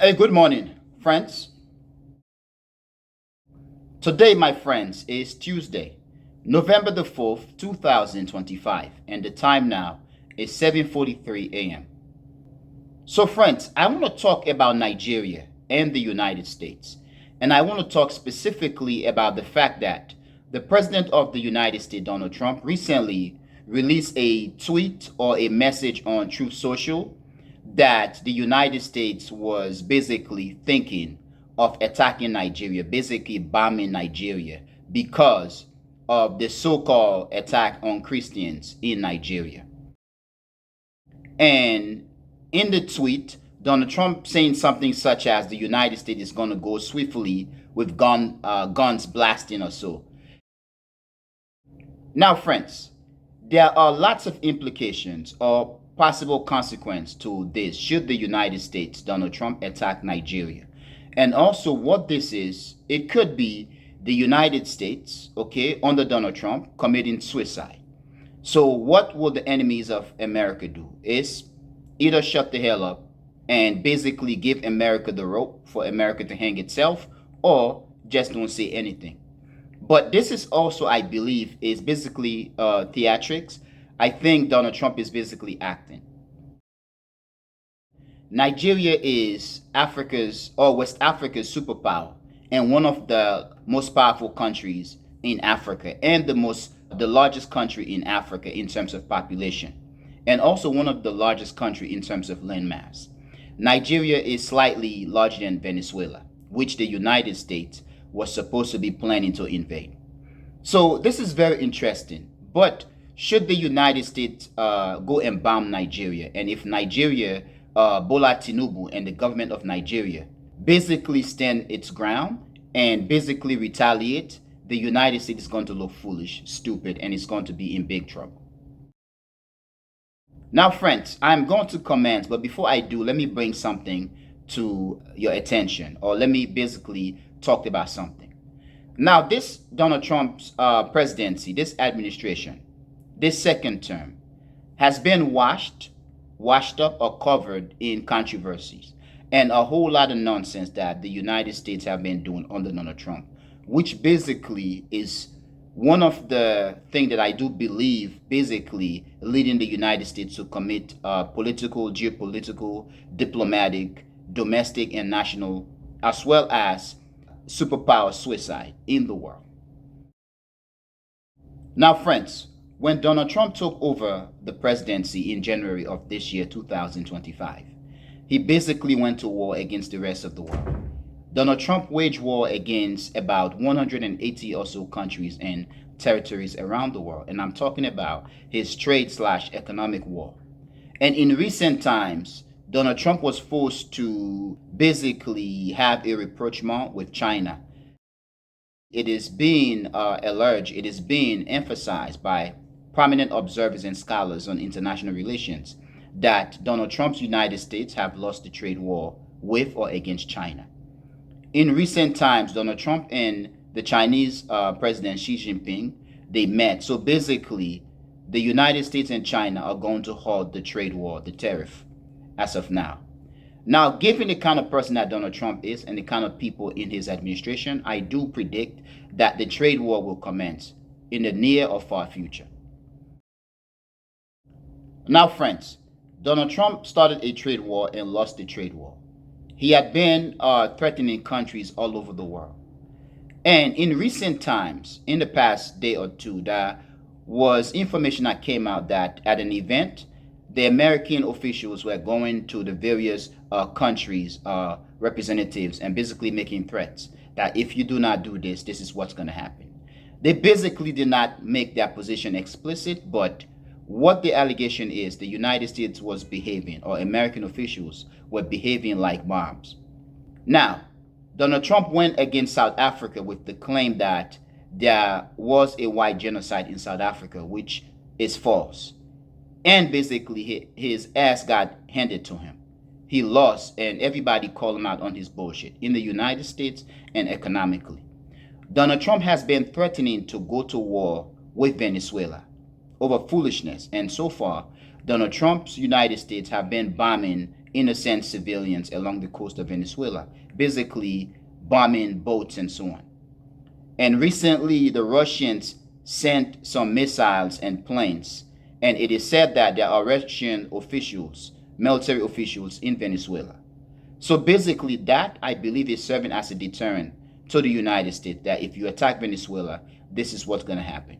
Hey, good morning, friends. Today, my friends, is Tuesday, November the 4th, 2025, and the time now is 7:43 a.m. So, friends, I want to talk about Nigeria and the United States. And I want to talk specifically about the fact that the President of the United States, Donald Trump, recently released a tweet or a message on Truth Social that the United States was basically thinking of attacking Nigeria, basically bombing Nigeria because of the so-called attack on Christians in Nigeria. And in the tweet, Donald Trump saying something such as the United States is going to go swiftly with guns blasting or so. Now, friends, there are lots of implications or possible consequence to this should the United States, Donald Trump, attack Nigeria. And also what this is, it could be the United States, okay, under Donald Trump, committing suicide. So what will the enemies of America do? Is either shut the hell up and basically give America the rope for America to hang itself, or just don't say anything. But this is also, I believe, is basically theatrics. I think Donald Trump is basically acting. Nigeria is Africa's or West Africa's superpower and one of the most powerful countries in Africa and the largest country in Africa in terms of population, and also one of the largest country in terms of landmass. Nigeria is slightly larger than Venezuela, which the United States was supposed to be planning to invade. So this is very interesting. But should the United States go and bomb Nigeria, and if Nigeria, Bola Tinubu and the government of Nigeria basically stand its ground and basically retaliate, the United States is going to look foolish, stupid, and it's going to be in big trouble. Now, friends, I'm going to comment, but before I do, let me bring something to your attention, or let me basically talk about something. Now, this Donald Trump's presidency, this administration, this second term, has been washed up or covered in controversies and a whole lot of nonsense that the United States have been doing under Donald Trump, which basically is one of the things that I do believe basically leading the United States to commit political, geopolitical, diplomatic, domestic, and national, as well as superpower suicide in the world. Now, friends, when Donald Trump took over the presidency in January of this year, 2025, he basically went to war against the rest of the world. Donald Trump waged war against about 180 or so countries and territories around the world. And I'm talking about his trade/economic war. And in recent times, Donald Trump was forced to basically have a rapprochement with China. It is being alleged, it is being emphasized by prominent observers and scholars on international relations that Donald Trump's United States have lost the trade war with or against China. In recent times, Donald Trump and the Chinese President Xi Jinping, they met. So basically, the United States and China are going to halt the trade war, the tariff, as of now. Now, given the kind of person that Donald Trump is and the kind of people in his administration, I do predict that the trade war will commence in the near or far future. Now, friends, Donald Trump started a trade war and lost the trade war. He had been threatening countries all over the world. And in recent times, in the past day or two, there was information that came out that at an event, the American officials were going to the various countries' representatives and basically making threats that if you do not do this, this is what's going to happen. They basically did not make their position explicit, but what the allegation is, the United States was behaving, or American officials were behaving like mobs. Now, Donald Trump went against South Africa with the claim that there was a white genocide in South Africa, which is false. And basically, his ass got handed to him. He lost, and everybody called him out on his bullshit in the United States and economically. Donald Trump has been threatening to go to war with Venezuela over foolishness. And so far, Donald Trump's United States have been bombing innocent civilians along the coast of Venezuela, basically bombing boats and so on. And recently, the Russians sent some missiles and planes, and it is said that there are Russian officials, military officials in Venezuela. So basically, that I believe is serving as a deterrent to the United States that if you attack Venezuela, this is what's going to happen.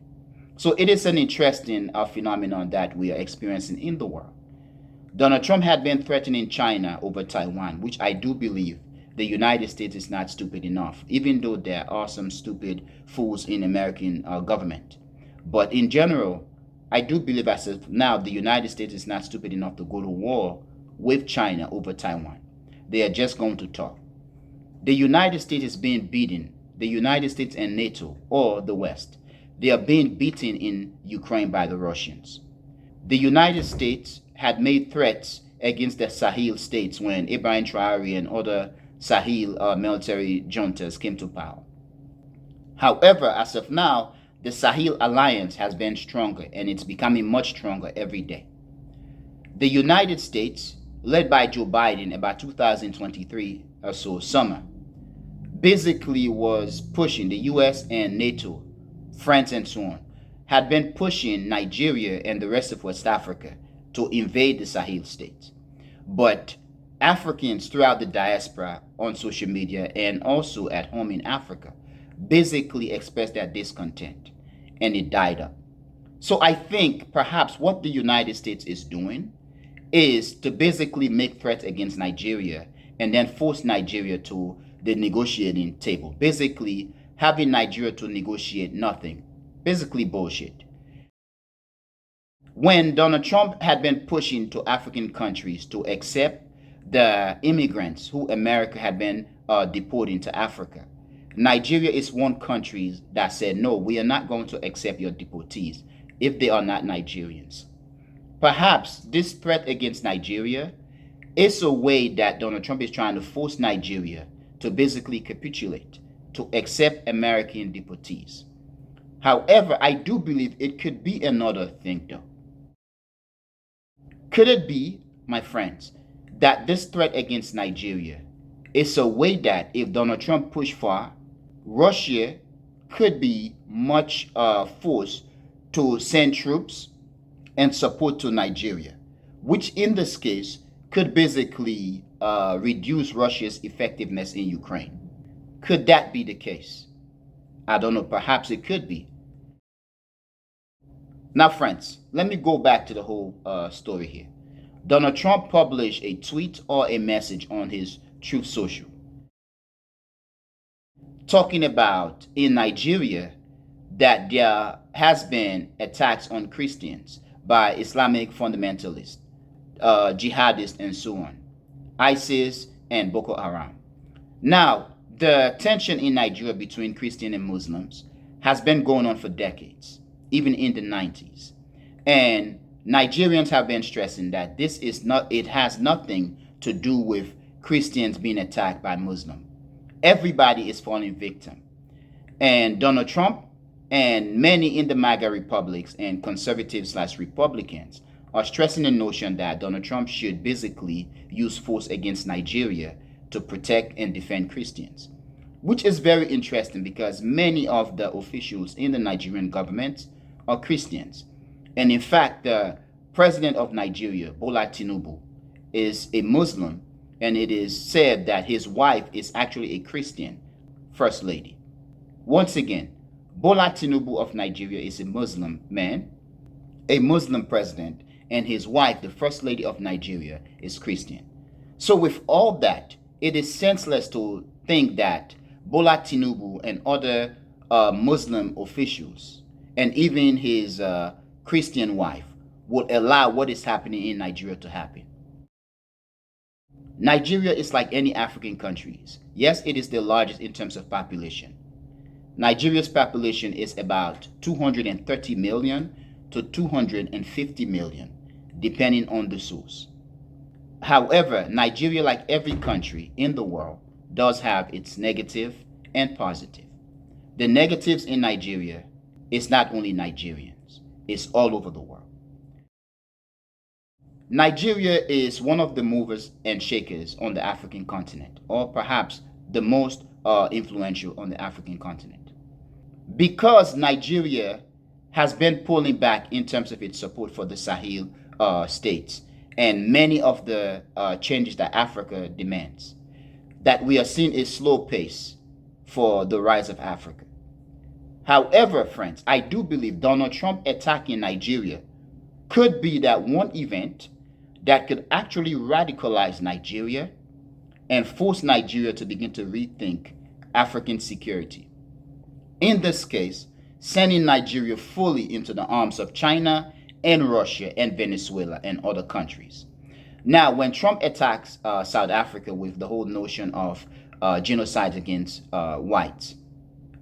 So it is an interesting phenomenon that we are experiencing in the world. Donald Trump had been threatening China over Taiwan, which I do believe the United States is not stupid enough, even though there are some stupid fools in American government. But in general, I do believe as of now, the United States is not stupid enough to go to war with China over Taiwan. They are just going to talk. The United States is being beaten. The United States and NATO, or the West, they are being beaten in Ukraine by the Russians. The United States had made threats against the Sahel states when Ibrahim Traore and other Sahel military juntas came to power. However, as of now, the Sahel alliance has been stronger, and it's becoming much stronger every day. The United States, led by Joe Biden about 2023 or so summer, basically was pushing the US and NATO, France and so on, had been pushing Nigeria and the rest of West Africa to invade the Sahel states. But Africans throughout the diaspora on social media and also at home in Africa basically expressed their discontent, and it died up. So I think perhaps what the United States is doing is to basically make threats against Nigeria and then force Nigeria to the negotiating table, basically having Nigeria to negotiate nothing, basically bullshit. When Donald Trump had been pushing to African countries to accept the immigrants who America had been deporting to Africa, Nigeria is one country that said, no, we are not going to accept your deportees if they are not Nigerians. Perhaps this threat against Nigeria is a way that Donald Trump is trying to force Nigeria to basically capitulate, to accept American deportees. However, I do believe it could be another thing though. Could it be, my friends, that this threat against Nigeria is a way that if Donald Trump pushed far, Russia could be much forced to send troops and support to Nigeria, which in this case could basically reduce Russia's effectiveness in Ukraine. Could that be the case? I don't know, perhaps it could be. Now, friends, let me go back to the whole story here. Donald Trump published a tweet or a message on his Truth Social talking about in Nigeria that there has been attacks on Christians by Islamic fundamentalists, jihadists, and so on, ISIS and Boko Haram. Now, the tension in Nigeria between Christian and Muslims has been going on for decades, even in the 90s. And Nigerians have been stressing that it has nothing to do with Christians being attacked by Muslims. Everybody is falling victim. And Donald Trump and many in the MAGA Republics and conservatives/Republicans are stressing the notion that Donald Trump should basically use force against Nigeria to protect and defend Christians, which is very interesting because many of the officials in the Nigerian government are Christians. And in fact, the president of Nigeria, Bola Tinubu, is a Muslim, and it is said that his wife is actually a Christian first lady. Once again, Bola Tinubu of Nigeria is a Muslim man, a Muslim president, and his wife, the first lady of Nigeria, is Christian. So with all that, it is senseless to think that Bola Tinubu and other Muslim officials, and even his Christian wife, would allow what is happening in Nigeria to happen. Nigeria is like any African countries. Yes, it is the largest in terms of population. Nigeria's population is about 230 million to 250 million, depending on the source. However, Nigeria, like every country in the world, does have its negative and positive. The negatives in Nigeria is not only Nigerians, it's all over the world. Nigeria is one of the movers and shakers on the African continent, or perhaps the most influential on the African continent. Because Nigeria has been pulling back in terms of its support for the Sahel states and many of the changes that Africa demands, that we are seeing a slow pace for the rise of Africa. However, friends, I do believe Donald Trump attacking Nigeria could be that one event that could actually radicalize Nigeria and force Nigeria to begin to rethink African security. In this case, sending Nigeria fully into the arms of China and Russia and Venezuela and other countries. Now, when Trump attacks South Africa with the whole notion of genocide against whites,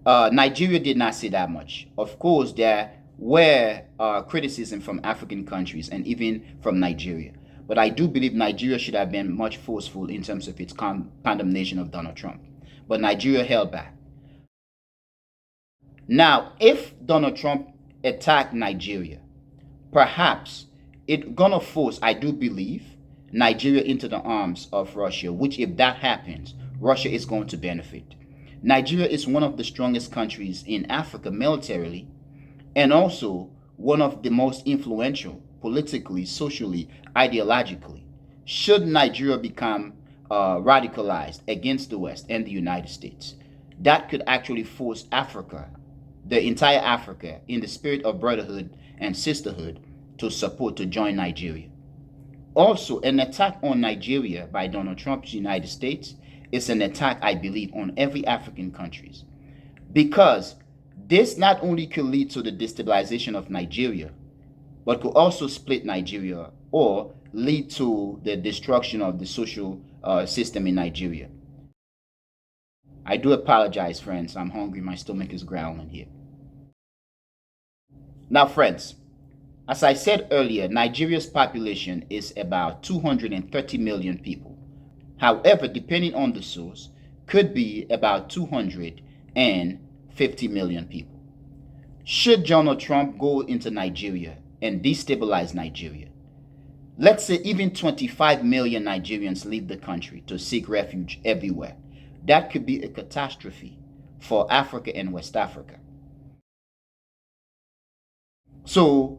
Nigeria did not say that much. Of course, there were criticism from African countries and even from Nigeria. But I do believe Nigeria should have been much forceful in terms of its condemnation of Donald Trump. But Nigeria held back. Now, if Donald Trump attacked Nigeria, perhaps it's gonna force, I do believe, Nigeria into the arms of Russia, which if that happens, Russia is going to benefit. Nigeria is one of the strongest countries in Africa militarily, and also one of the most influential politically, socially, ideologically. Should Nigeria become radicalized against the West and the United States, that could actually force Africa, the entire Africa, in the spirit of brotherhood and sisterhood, to join Nigeria. Also, an attack on Nigeria by Donald Trump's United States is an attack, I believe, on every African countries, because this not only could lead to the destabilization of Nigeria, but could also split Nigeria or lead to the destruction of the social system in Nigeria. I do apologize, friends. I'm hungry. My stomach is growling here. Now, friends, as I said earlier, Nigeria's population is about 230 million people. However, depending on the source, could be about 250 million people. Should Donald Trump go into Nigeria and destabilize Nigeria, let's say even 25 million Nigerians leave the country to seek refuge everywhere, that could be a catastrophe for Africa and West Africa. So,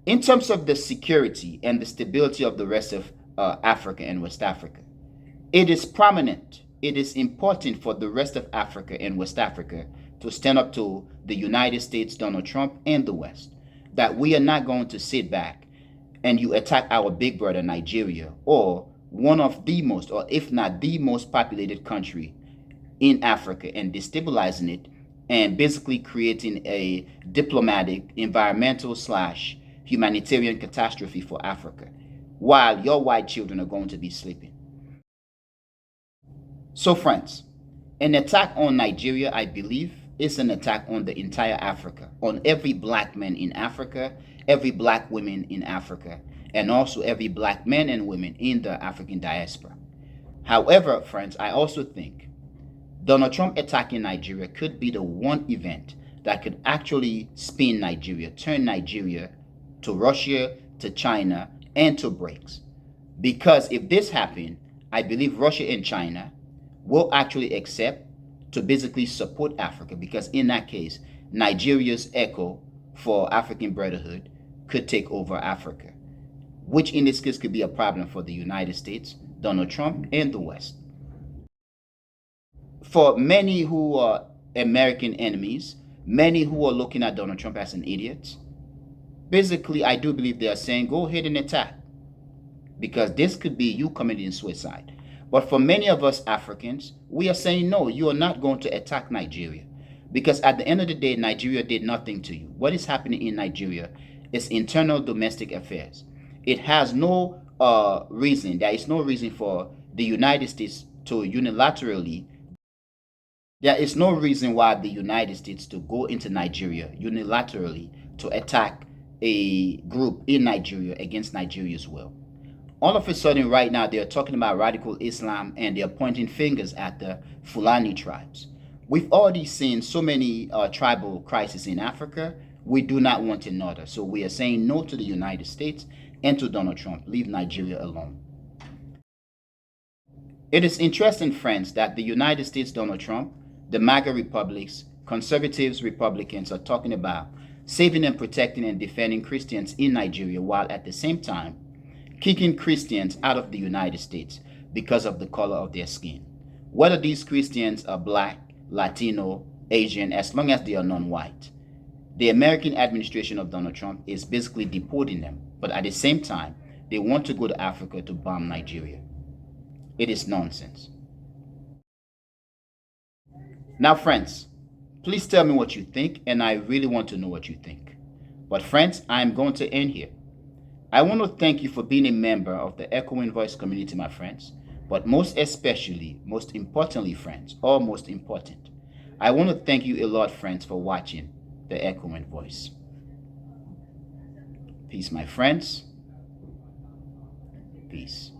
in terms of the security and the stability of the rest of Africa and West Africa, it is prominent, it is important for the rest of Africa and West Africa to stand up to the United States, Donald Trump, and the West, that we are not going to sit back and you attack our big brother Nigeria, or one of the most, or if not the most populated country in Africa, and destabilizing it and basically creating a diplomatic, environmental slash humanitarian catastrophe for Africa, while your white children are going to be sleeping. So, friends, an attack on Nigeria, I believe, is an attack on the entire Africa, on every black man in Africa, every black woman in Africa, and also every black men and women in the African diaspora. However, friends, I also think Donald Trump attacking Nigeria could be the one event that could actually spin Nigeria, turn Nigeria to Russia, to China, and to BRICS. Because if this happened, I believe Russia and China will actually accept to basically support Africa, because in that case, Nigeria's echo for African brotherhood could take over Africa, which in this case could be a problem for the United States, Donald Trump, and the West. For many who are American enemies, many who are looking at Donald Trump as an idiot, basically I do believe they are saying go ahead and attack, because this could be you committing suicide. But for many of us Africans, we are saying, no, you are not going to attack Nigeria. Because at the end of the day, Nigeria did nothing to you. What is happening in Nigeria is internal domestic affairs. It has no reason, there is no reason for the United States to unilaterally, there is no reason why the United States to go into Nigeria unilaterally to attack a group in Nigeria against Nigeria's will. All of a sudden, right now, they're talking about radical Islam and they're pointing fingers at the Fulani tribes. We've already seen so many tribal crises in Africa. We do not want another. So we are saying no to the United States and to Donald Trump, leave Nigeria alone. It is interesting, friends, that the United States, Donald Trump, the MAGA Republics, conservatives, Republicans are talking about saving and protecting and defending Christians in Nigeria, while at the same time kicking Christians out of the United States because of the color of their skin. Whether these Christians are black, Latino, Asian, as long as they are non-white. The American administration of Donald Trump is basically deporting them, but at the same time, they want to go to Africa to bomb Nigeria. It is nonsense. Now, friends, please tell me what you think, and I really want to know what you think. But friends, I'm going to end here. I want to thank you for being a member of the Echoing Voice community, my friends. But most especially, most importantly, friends, or most important, I want to thank you a lot, friends, for watching the Echoing Voice. Peace, my friends. Peace.